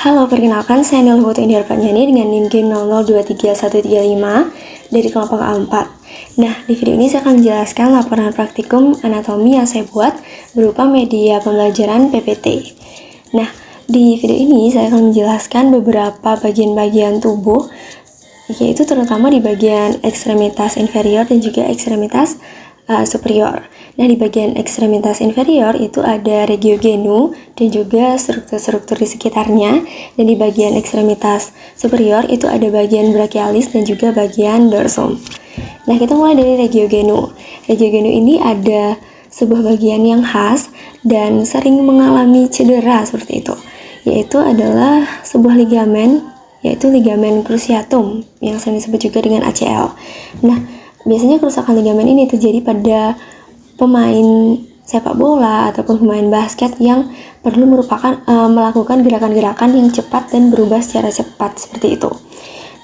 Halo, perkenalkan saya Nil Putu Indah Panyani dengan NIM Gen 0023135 dari kelompok A4. Nah, di video ini saya akan menjelaskan laporan praktikum anatomi yang saya buat berupa media pembelajaran PPT. Nah, di video ini saya akan menjelaskan beberapa bagian-bagian tubuh, yaitu terutama di bagian ekstremitas inferior dan juga ekstremitas superior. Nah, di bagian ekstremitas inferior itu ada regio genu dan juga struktur-struktur di sekitarnya, dan di bagian ekstremitas superior itu ada bagian brachialis dan juga bagian dorsum. Nah, kita mulai dari regio genu. Regio genu ini ada sebuah bagian yang khas dan sering mengalami cedera seperti itu, yaitu adalah sebuah ligamen, yaitu ligamen cruciatum yang sering disebut juga dengan ACL. Nah, biasanya kerusakan ligamen ini terjadi pada pemain sepak bola ataupun pemain basket yang perlu melakukan gerakan-gerakan yang cepat dan berubah secara cepat seperti itu.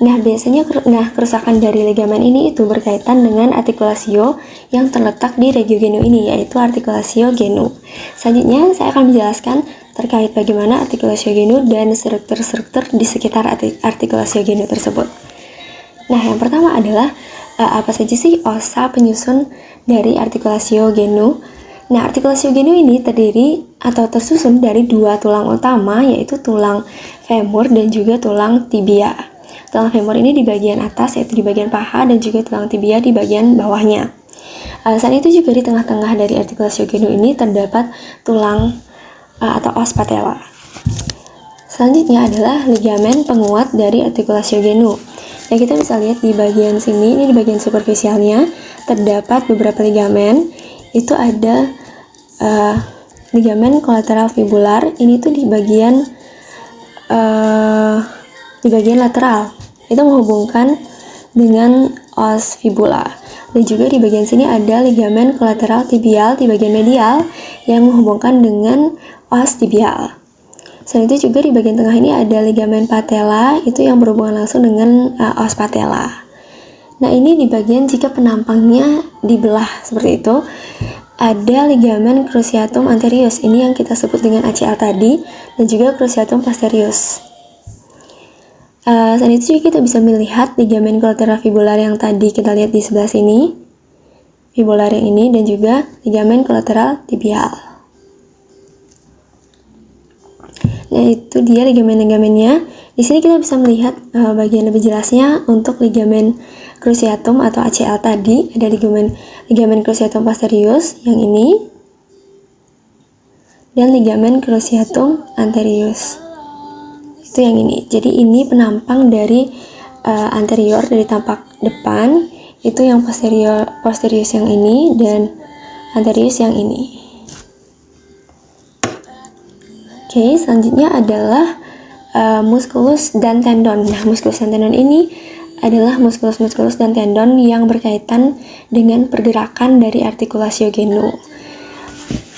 Nah, biasanya kerusakan dari ligamen ini itu berkaitan dengan artikulasio yang terletak di regio genu ini, yaitu artikulasio genu. Selanjutnya saya akan menjelaskan terkait bagaimana artikulasio genu dan struktur-struktur di sekitar artikulasio genu tersebut. Nah, yang pertama adalah apa saja sih osa penyusun dari artikulasio genu? Nah, artikulasio genu ini terdiri atau tersusun dari dua tulang utama, yaitu tulang femur dan juga tulang tibia. Tulang femur ini di bagian atas, yaitu di bagian paha, dan juga tulang tibia di bagian bawahnya. Selain itu juga di tengah-tengah dari artikulasio genu ini terdapat tulang atau os patella. Selanjutnya adalah ligamen penguat dari artikulasio genu. Yang kita bisa lihat di bagian sini, ini di bagian superficialnya terdapat beberapa ligamen. Itu ada ligamen kolateral fibular. Ini tuh di bagian lateral. Itu menghubungkan dengan os fibula. Dan juga di bagian sini ada ligamen kolateral tibial di bagian medial yang menghubungkan dengan os tibial. Selain itu juga di bagian tengah ini ada ligamen patella, itu yang berhubungan langsung dengan os patella. Nah, ini di bagian jika penampangnya dibelah seperti itu, ada ligamen cruciatum anterius, ini yang kita sebut dengan ACL tadi, dan juga cruciatum posterius. Selain itu juga kita bisa melihat ligamen kolateral fibular yang tadi kita lihat di sebelah sini, fibular yang ini, dan juga ligamen kolateral tibial. Nah, itu dia ligamen-ligamennya. Di sini kita bisa melihat bagian lebih jelasnya untuk ligamen cruciatum atau ACL tadi. Ada ligamen cruciatum posterius yang ini, dan ligamen cruciatum anterius itu yang ini. Jadi ini penampang dari anterior, dari tampak depan, itu yang posterius yang ini, dan anterius yang ini. Oke, selanjutnya adalah musculus dan tendon. Nah, musculus dan tendon ini adalah musculus dan tendon yang berkaitan dengan pergerakan dari artikulasio genu.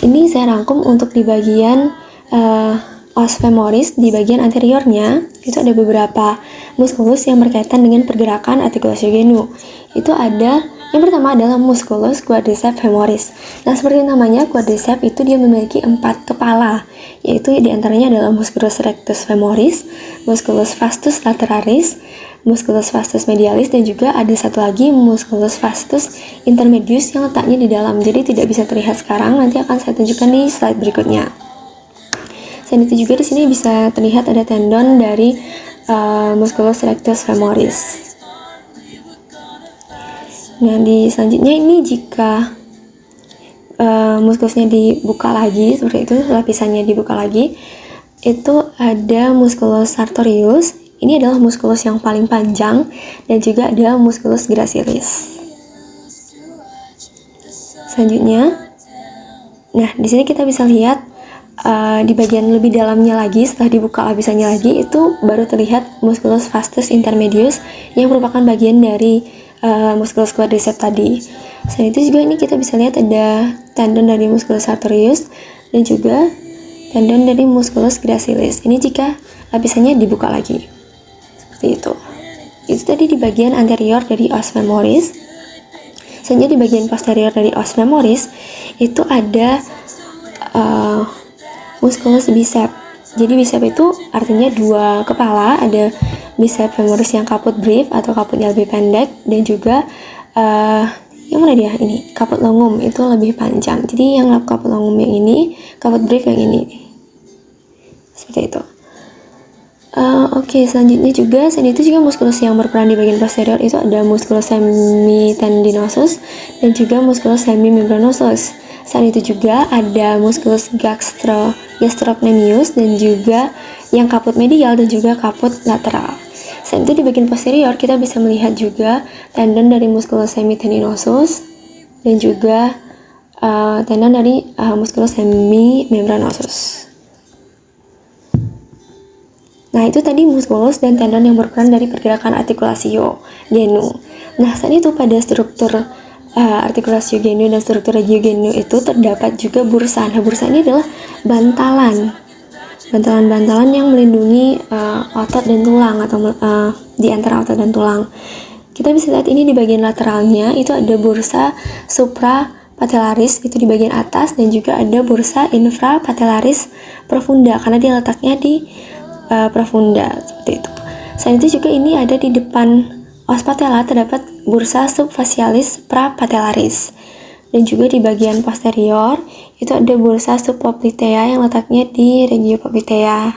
Ini saya rangkum untuk di bagian os femoris, di bagian anteriornya itu ada beberapa musculus yang berkaitan dengan pergerakan artikulasio genu. Itu ada, yang pertama adalah musculus quadriceps femoris. Nah, seperti namanya, quadriceps itu dia memiliki 4 kepala, yaitu diantaranya adalah musculus rectus femoris, musculus vastus lateralis, musculus vastus medialis, dan juga ada satu lagi musculus vastus intermedius yang letaknya di dalam, jadi tidak bisa terlihat sekarang, nanti akan saya tunjukkan di slide berikutnya. Selain itu juga di sini bisa terlihat ada tendon dari musculus rectus femoris. Nah, di selanjutnya ini jika muskulusnya dibuka lagi seperti itu, lapisannya dibuka lagi, itu ada musculus sartorius. Ini adalah muskulus yang paling panjang, dan juga ada musculus gracilis. Selanjutnya, nah di sini kita bisa lihat di bagian lebih dalamnya lagi, setelah dibuka lapisannya lagi, itu baru terlihat musculus vastus intermedius yang merupakan bagian dari musculus quadriceps tadi. Selain itu juga ini kita bisa lihat ada tendon dari musculus sartorius dan juga tendon dari musculus gracilis. Ini jika lapisannya dibuka lagi. Seperti itu. Itu tadi di bagian anterior dari os femoris. Selanjutnya di bagian posterior dari os femoris itu ada musculus biceps. Jadi bicep itu artinya dua kepala, ada bicep femoris yang kaput brief atau kaputnya lebih pendek, dan juga yang mana dia ini kaput longum itu lebih panjang. Jadi yang kaput longum yang ini, kaput brief yang ini, seperti itu. Oke, selanjutnya juga selain itu juga muskulus yang berperan di bagian posterior itu ada musculus semitendinosus dan juga musculus semimembranosus. Selain itu juga ada musculus gastrocnemius dan juga yang kaput medial dan juga kaput lateral. Selain itu di bagian posterior kita bisa melihat juga tendon dari musculus semitendinosus dan juga tendon dari musculus semimembranosus. Nah, itu tadi muskulus dan tendon yang berperan dari pergerakan artikulasio genu. Nah, saat itu pada struktur artikulasio genu dan struktur regio genu itu terdapat juga bursa. Nah, bursa ini adalah bantalan yang melindungi otot dan tulang atau di antara otot dan tulang. Kita bisa lihat ini di bagian lateralnya itu ada bursa suprapatellaris itu di bagian atas, dan juga ada bursa infrapatellaris profunda karena dia letaknya di profunda seperti itu. Selain itu juga ini ada di depan os patella terdapat bursa subfacialis prapatellaris, dan juga di bagian posterior itu ada bursa subpoplitea yang letaknya di regio poplitea.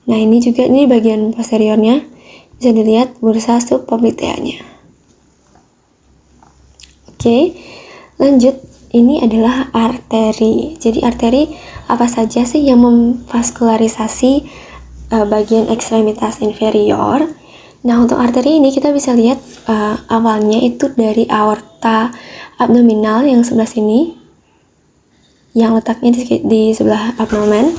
Nah, ini juga ini bagian posteriornya bisa dilihat bursa subpopliteanya. Oke, lanjut. Ini adalah arteri. Jadi arteri apa saja sih yang memvaskularisasi bagian ekstremitas inferior? Nah, untuk arteri ini kita bisa lihat awalnya itu dari aorta abdominal yang sebelah sini, yang letaknya di sebelah abdomen.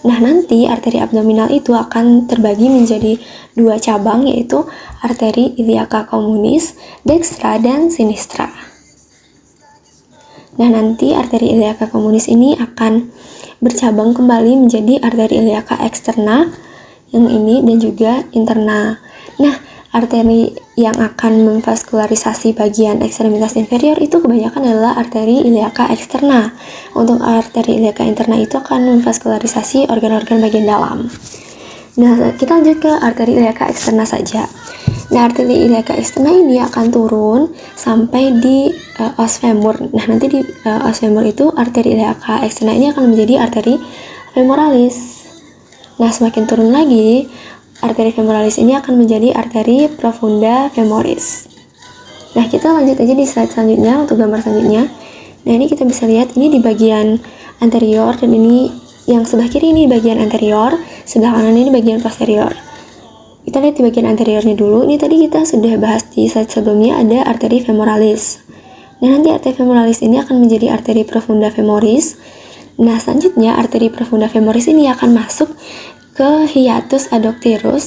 Nah, nanti arteri abdominal itu akan terbagi menjadi dua cabang, yaitu arteri iliaca communis, dextra dan sinistra. Nah, nanti arteri iliaca communis ini akan bercabang kembali menjadi arteri iliaca externa yang ini dan juga interna. Nah, arteri yang akan memvaskularisasi bagian ekstremitas inferior itu kebanyakan adalah arteri iliaca externa. Untuk arteri iliaca interna itu akan memvaskularisasi organ-organ bagian dalam. Nah, kita lanjut ke arteri iliaca externa saja. Nah, arteri iliaca externa ini akan turun sampai di os femur. Nah, nanti di os femur itu arteri iliaca externa ini akan menjadi arteri femoralis. Nah, semakin turun lagi, arteri femoralis ini akan menjadi arteri profunda femoris. Nah, kita lanjut aja di slide selanjutnya untuk gambar selanjutnya. Nah, ini kita bisa lihat ini di bagian anterior, dan ini yang sebelah kiri ini bagian anterior, sebelah kanan ini bagian posterior. Kita lihat di bagian anteriornya dulu. Ini tadi kita sudah bahas di slide sebelumnya, ada arteri femoralis. Nah, nanti arteri femoralis ini akan menjadi arteri profunda femoris. Nah, selanjutnya arteri profunda femoris ini akan masuk ke hiatus adductorius.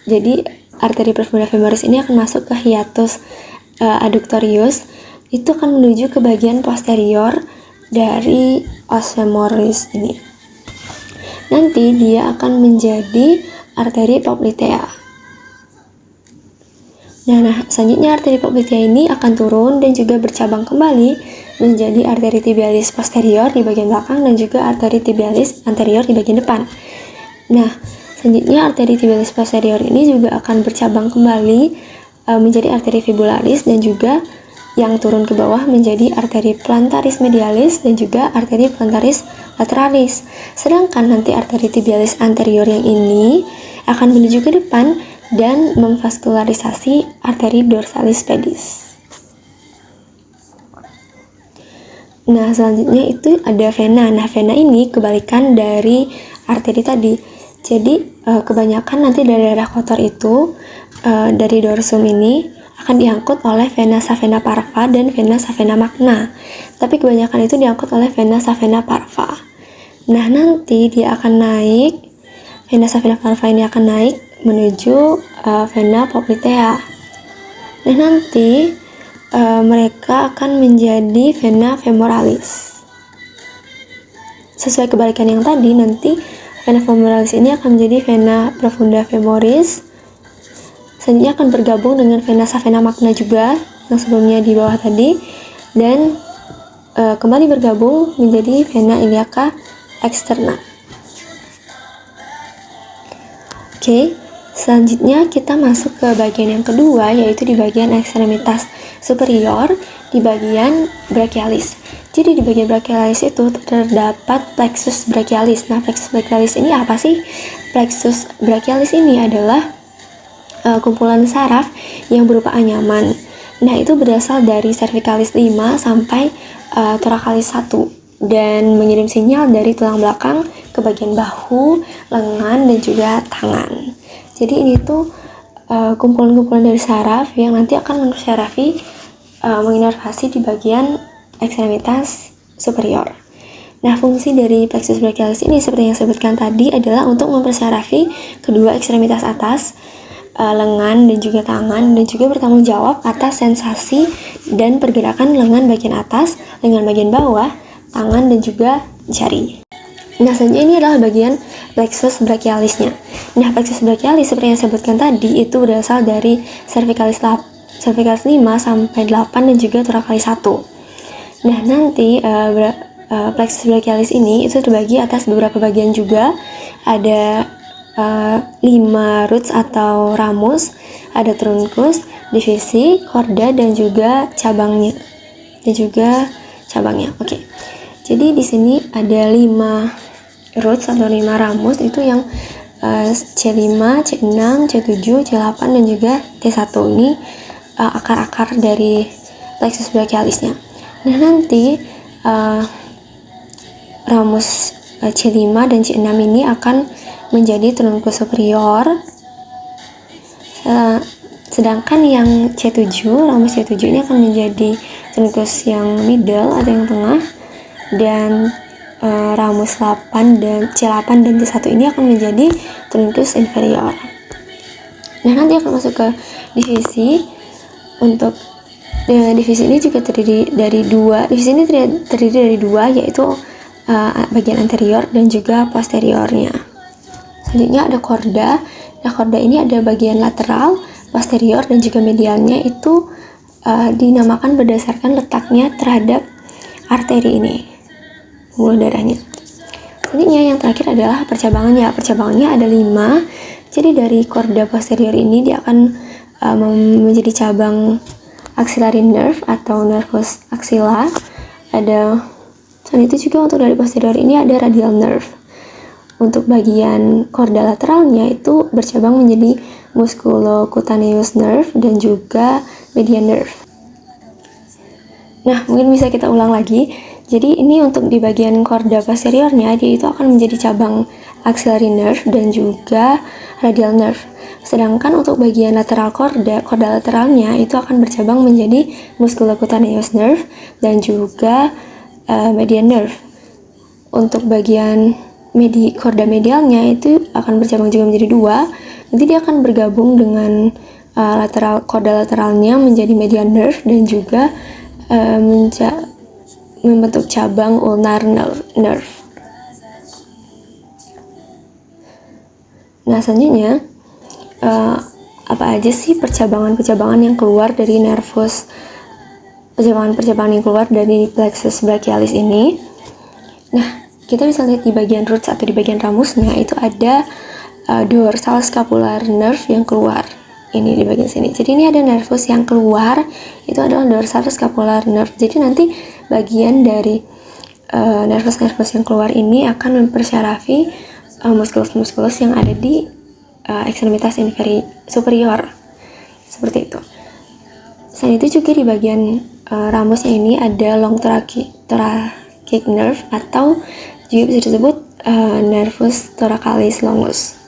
Jadi arteri profunda femoris ini akan masuk ke hiatus adductorius. Itu akan menuju ke bagian posterior dari os femoris ini. Nanti dia akan menjadi arteri poplitea. Nah, selanjutnya arteri poplitea ini akan turun dan juga bercabang kembali menjadi arteri tibialis posterior di bagian belakang dan juga arteri tibialis anterior di bagian depan. Nah, selanjutnya arteri tibialis posterior ini juga akan bercabang kembali menjadi arteri fibularis, dan juga yang turun ke bawah menjadi arteri plantaris medialis dan juga arteri plantaris lateralis. Sedangkan nanti arteri tibialis anterior yang ini akan menuju ke depan dan memvaskularisasi arteri dorsalis pedis. Nah, selanjutnya itu ada vena. Nah, vena ini kebalikan dari arteri tadi. Jadi, kebanyakan nanti dari darah kotor itu dari dorsum ini akan diangkut oleh vena savena parva dan vena savena magna. Tapi kebanyakan itu diangkut oleh vena savena parva. Nah, nanti dia akan naik, vena savena parva ini akan naik menuju vena poplitea. Nah, nanti mereka akan menjadi vena femoralis. Sesuai kebalikan yang tadi, nanti vena femoralis ini akan menjadi vena profunda femoris. Selanjutnya akan bergabung dengan vena savena magna juga yang sebelumnya di bawah tadi, dan kembali bergabung menjadi vena iliaca externa. Oke, selanjutnya kita masuk ke bagian yang kedua, yaitu di bagian ekstremitas superior di bagian brachialis. Jadi di bagian brachialis itu terdapat plexus brachialis. Nah, plexus brachialis ini apa sih? Plexus brachialis ini adalah kumpulan saraf yang berupa anyaman. Nah, itu berasal dari cervicalis 5 sampai thoracalis 1 dan mengirim sinyal dari tulang belakang ke bagian bahu, lengan, dan juga tangan. Jadi ini tuh kumpulan-kumpulan dari saraf yang nanti akan mensyarafi menginervasi di bagian ekstremitas superior. Nah, fungsi dari plexus brachialis ini seperti yang saya sebutkan tadi adalah untuk mempersyarafi kedua ekstremitas atas, lengan dan juga tangan, dan juga bertanggung jawab atas sensasi dan pergerakan lengan bagian atas, lengan bagian bawah, tangan, dan juga jari. Nah, selanjutnya ini adalah bagian plexus brachialisnya. Nah, plexus brachialis seperti yang saya sebutkan tadi itu berasal dari cervicalis 5 sampai 8 dan juga thoracalis 1. Nah, nanti plexus brachialis ini itu terbagi atas beberapa bagian juga. Ada 5 roots atau ramus, ada truncus, divisi, chorda, dan juga cabangnya. Oke. Jadi di sini ada 5 roots atau 5 ramus, itu yang C5, C6, C7, C8, dan juga T1. Ini akar-akar dari plexus brachialisnya. Nah, nanti ramus C5 dan C6 ini akan menjadi truncus superior, sedangkan yang C7, ramus C7 ini akan menjadi truncus yang middle atau yang tengah, dan ramus 8 dan C8 dan T1 ini akan menjadi truncus inferior. Nah, nanti akan masuk ke divisi. Untuk divisi ini juga terdiri dari dua, yaitu bagian anterior dan juga posteriornya. Selanjutnya ada chorda. Nah, chorda ini ada bagian lateral, posterior, dan juga medialnya itu dinamakan berdasarkan letaknya terhadap arteri ini, pembuluh darahnya. Selanjutnya yang terakhir adalah percabangannya. Percabangannya ada 5. Jadi dari chorda posterior ini dia akan menjadi cabang axillary nerve atau nervus axilla. Selain itu juga untuk dari posterior ini ada radial nerve. Untuk bagian chorda lateralnya itu bercabang menjadi musculocutaneous nerve dan juga median nerve. Nah, mungkin bisa kita ulang lagi. Jadi ini untuk di bagian chorda posteriornya, dia itu akan menjadi cabang axillary nerve dan juga radial nerve. Sedangkan untuk bagian lateral chorda lateralnya itu akan bercabang menjadi musculocutaneous nerve dan juga median nerve. Untuk bagian chorda medialnya itu akan bercabang juga menjadi 2. Nanti dia akan bergabung dengan chorda lateralnya menjadi median nerve dan juga membentuk cabang ulnar nerve. Nah, selanjutnya apa aja sih percabangan-percabangan yang keluar dari nervus, percabangan-percabangan yang keluar dari plexus brachialis ini? Nah, kita bisa lihat di bagian roots atau di bagian ramusnya itu ada dorsal scapular nerve yang keluar. Ini di bagian sini. Jadi ini ada nervus yang keluar, itu adalah dorsal scapular nerve. Jadi nanti bagian dari nervus-nervus yang keluar ini akan mempersyarafi muskulus-muskulus yang ada di ekstremitas superior, seperti itu. Selain itu juga di bagian ramusnya ini ada long thoracic nerve atau juga bisa disebut nervus thoracalis longus.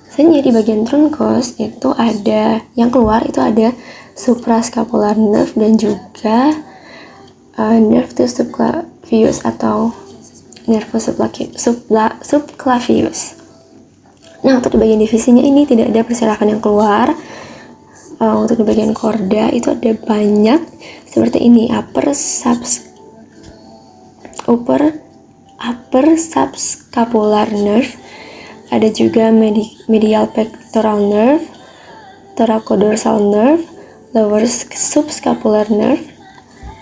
Selanjutnya di bagian truncus itu ada yang keluar, itu ada suprascapular nerve dan juga nerve to subclavius atau nervus subclavius. Nah, untuk di bagian divisinya ini tidak ada pergerakan yang keluar. Untuk di bagian chorda itu ada banyak seperti ini: upper subscapular nerve, ada juga medial pectoral nerve, thoracodorsal nerve, lower subscapular nerve,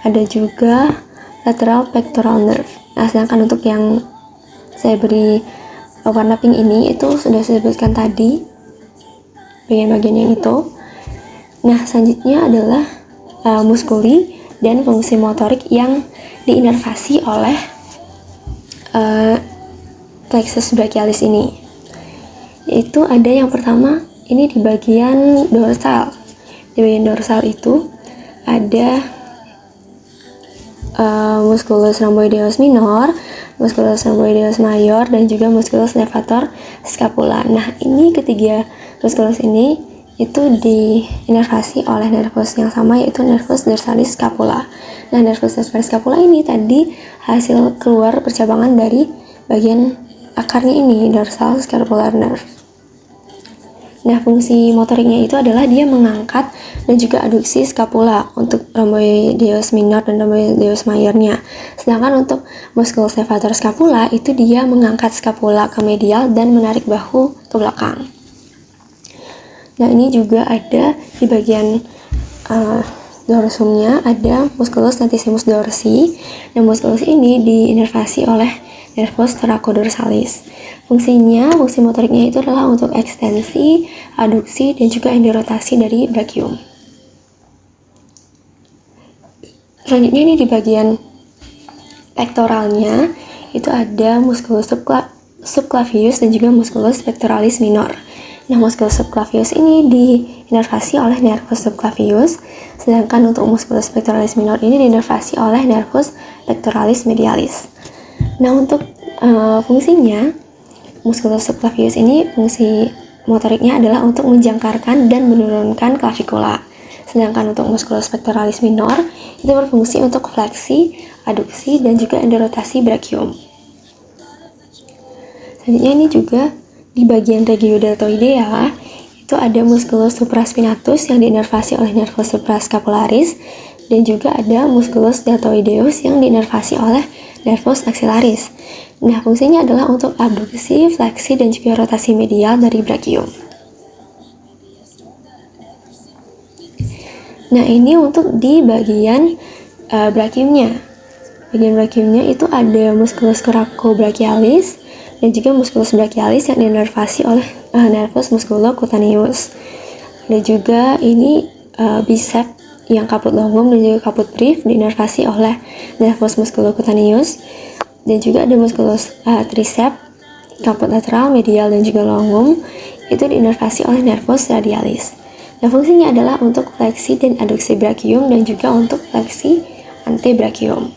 ada juga lateral pectoral nerve. Nah, sedangkan untuk yang saya beri warna pink ini itu sudah saya sebutkan tadi bagian-bagian yang itu. Nah, selanjutnya adalah muskuli dan fungsi motorik yang diinervasi oleh plexus brachialis ini. Itu ada yang pertama ini di bagian dorsal. Di bagian dorsal itu ada musculus rhomboideus minor, musculus rhomboideus major, dan juga musculus levator scapula. Nah, ini ketiga musculus ini itu diinervasi oleh nervus yang sama, yaitu nervus dorsalis scapula. Nah, nervus dorsalis scapula ini tadi hasil keluar percabangan dari bagian akarnya ini, dorsal scapular nerve. Nah, fungsi motoriknya itu adalah dia mengangkat dan juga aduksi scapula untuk rhomboideus minor dan rhomboideus majornya. Sedangkan untuk musculus levator scapula itu dia mengangkat scapula ke medial dan menarik bahu ke belakang. Nah, ini juga ada di bagian dorsumnya ada musculus lentissimus dorsi. Nah, musculus ini diinervasi oleh nervus thoracoldorsalis. Fungsi motoriknya itu adalah untuk ekstensi, aduksi, dan juga enderotasi dari brachium. Selanjutnya ini di bagian pectoralnya itu ada musculus subclavius dan juga musculus pectoralis minor. Nah, musculus subclavius ini diinervasi oleh nervus subclavius, sedangkan untuk musculus pectoralis minor ini diinervasi oleh nervus pectoralis medialis. Nah, untuk fungsinya, musculus subclavius ini fungsi motoriknya adalah untuk menjangkarkan dan menurunkan clavikula. Sedangkan untuk musculus pectoralis minor itu berfungsi untuk fleksi, aduksi, dan juga enderotasi brachium. Selanjutnya ini juga di bagian regiodeltoidea itu ada musculus supraspinatus yang diinervasi oleh nervus suprascapularis, dan juga ada musculus deltoideus yang diinervasi oleh nervus axillaris. Nah, fungsinya adalah untuk abduksi, fleksi, dan juga rotasi medial dari brachium. Nah, ini untuk di bagian brachiumnya. Bagian brachiumnya itu ada musculus coracobrachialis dan juga musculus brachialis yang diinervasi oleh nervus musculocutaneus. Ada juga ini bicep yang caput longum dan juga caput brief diinervasi oleh nervus musculocutaneus, dan juga ada musculus tricep, caput lateral, medial, dan juga longum itu diinervasi oleh nervus radialis. Nah, fungsinya adalah untuk fleksi dan aduksi brachium dan juga untuk fleksi antebrachium.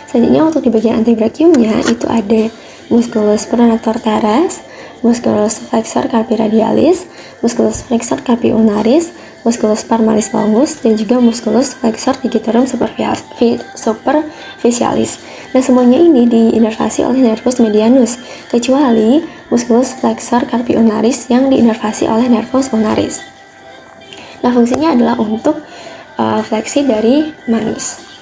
Selanjutnya untuk di bagian antebrachiumnya itu ada musculus pronator teres, musculus flexor carpi radialis, musculus flexor carpi ulnaris, musculus palmaris longus, dan juga musculus flexor digitorum superficialis. Nah, semuanya ini diinervasi oleh nervus medianus, kecuali musculus flexor carpi ulnaris yang diinervasi oleh nervus ulnaris. Nah, fungsinya adalah untuk fleksi dari manus.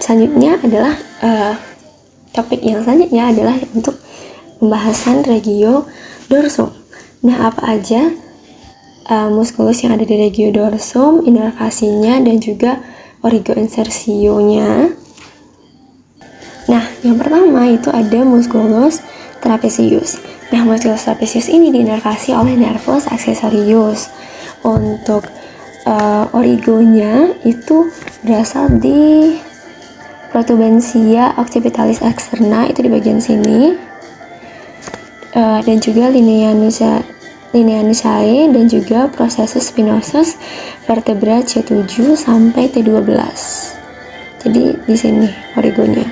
Selanjutnya adalah topik yang selanjutnya adalah untuk pembahasan regio dorsum. Nah, apa aja musculus yang ada di regio dorsum, inervasinya, dan juga origoinsersionya. Nah, yang pertama itu ada musculus trapesius. Nah, musculus trapesius ini diinervasi oleh nervus accessorius. Untuk origonya itu berasal di protubensia occipitalis externa, itu di bagian sini, dan juga linea nusae dan juga processus spinosus vertebra C7 sampai T12. Jadi di sini origonya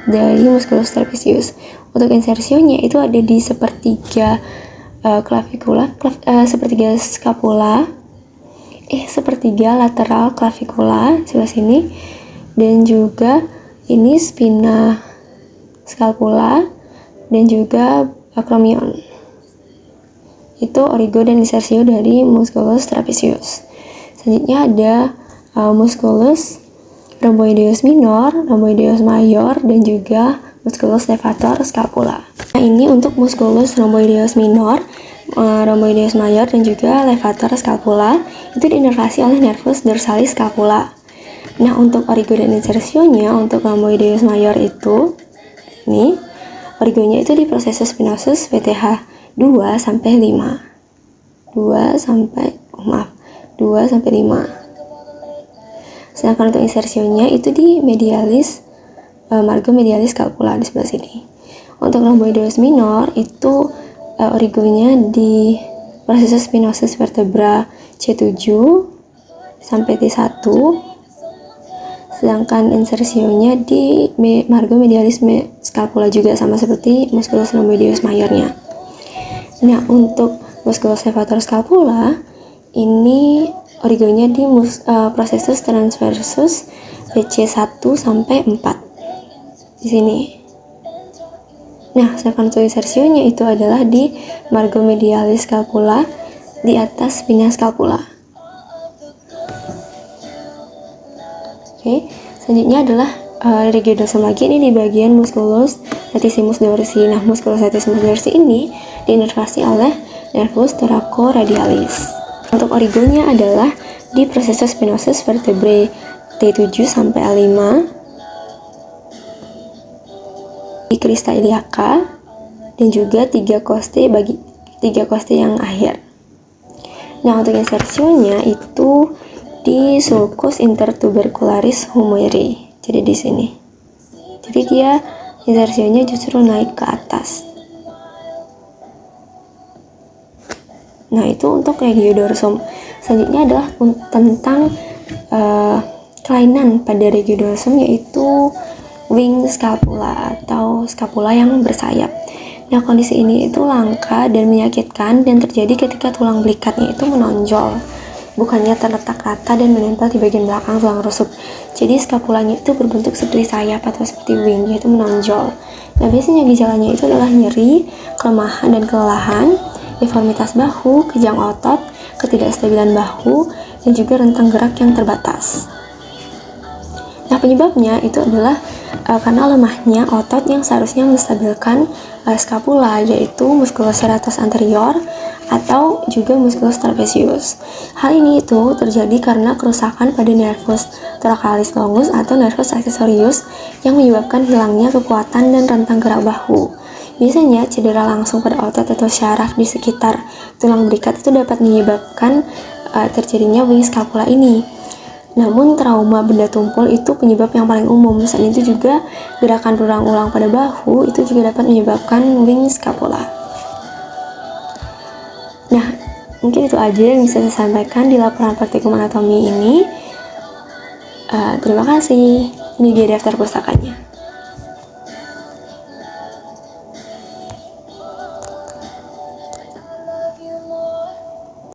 dari musculus trapesius. Untuk insersionya itu ada di sepertiga clavikula, sepertiga scapula, sepertiga lateral clavikula sebelah sini, dan juga ini spina scapula dan juga acromion. Itu origo dan insersio dari musculus trapesius. Selanjutnya ada musculus rhomboideus minor, rhomboideus major, dan juga musculus levator scapula. Nah, ini untuk musculus rhomboideus minor. rhomboideus major dan juga levator scapula itu diinervasi oleh nervus dorsalis scapula. Nah, untuk origo dan insersionya untuk rhomboideus major itu ini origonya itu di processus spinosus VTH 2 sampai 5. 2 sampai 5. Sedangkan untuk insersionya itu di medialis margo medialis scapula di sebelah sini. Untuk rhomboideus minor itu origonya di processus spinosus vertebra C7 sampai T1, sedangkan insersionya di margo medialis scapula juga sama seperti musculus rhomboideus majornya. Nah, untuk musculus levator scapula ini origonya di processus transversus VC1 sampai 4 di sini. Nah, sedangkan untuk insersionya itu adalah di margo medialis scapula di atas spina scapula. Oke, selanjutnya adalah regiodorsum lagi, ini di bagian musculus latissimus dorsi. Nah, musculus latissimus dorsi ini diinervasi oleh nervus thoracoradialis. Untuk origonya adalah di processus spinosus vertebrae T7 sampai A5, di crista iliaca, dan juga 3 costae yang akhir. Nah, untuk insersionya itu di sulcus intertubercularis humeri. Jadi di sini. Jadi dia insersionya justru naik ke atas. Nah, itu untuk regiodorsum. Selanjutnya adalah tentang kelainan pada regiodorsum, yaitu wing scapula atau scapula yang bersayap. Nah, kondisi ini itu langka dan menyakitkan dan terjadi ketika tulang belikatnya itu menonjol, bukannya terletak rata dan menempel di bagian belakang tulang rusuk. Jadi scapulanya itu berbentuk seperti sayap atau seperti wing, yaitu menonjol. Nah, biasanya gejalanya itu adalah nyeri, kelemahan dan kelelahan, deformitas bahu, kejang otot, ketidakstabilan bahu, dan juga rentang gerak yang terbatas. Nah, penyebabnya itu adalah karena lemahnya otot yang seharusnya menstabilkan scapula, yaitu musculus serratus anterior atau juga musculus trapezius. Hal ini itu terjadi karena kerusakan pada nervus thoracalis longus atau nervus accessorius yang menyebabkan hilangnya kekuatan dan rentang gerak bahu. Biasanya cedera langsung pada otot atau syaraf di sekitar tulang belikat itu dapat menyebabkan terjadinya wing scapula ini. Namun trauma benda tumpul itu penyebab yang paling umum. Selain itu juga gerakan berulang-ulang pada bahu itu juga dapat menyebabkan wing scapula. Nah, mungkin itu aja yang bisa saya sampaikan di laporan praktikum anatomi ini. Terima kasih. Ini dia daftar pustakanya.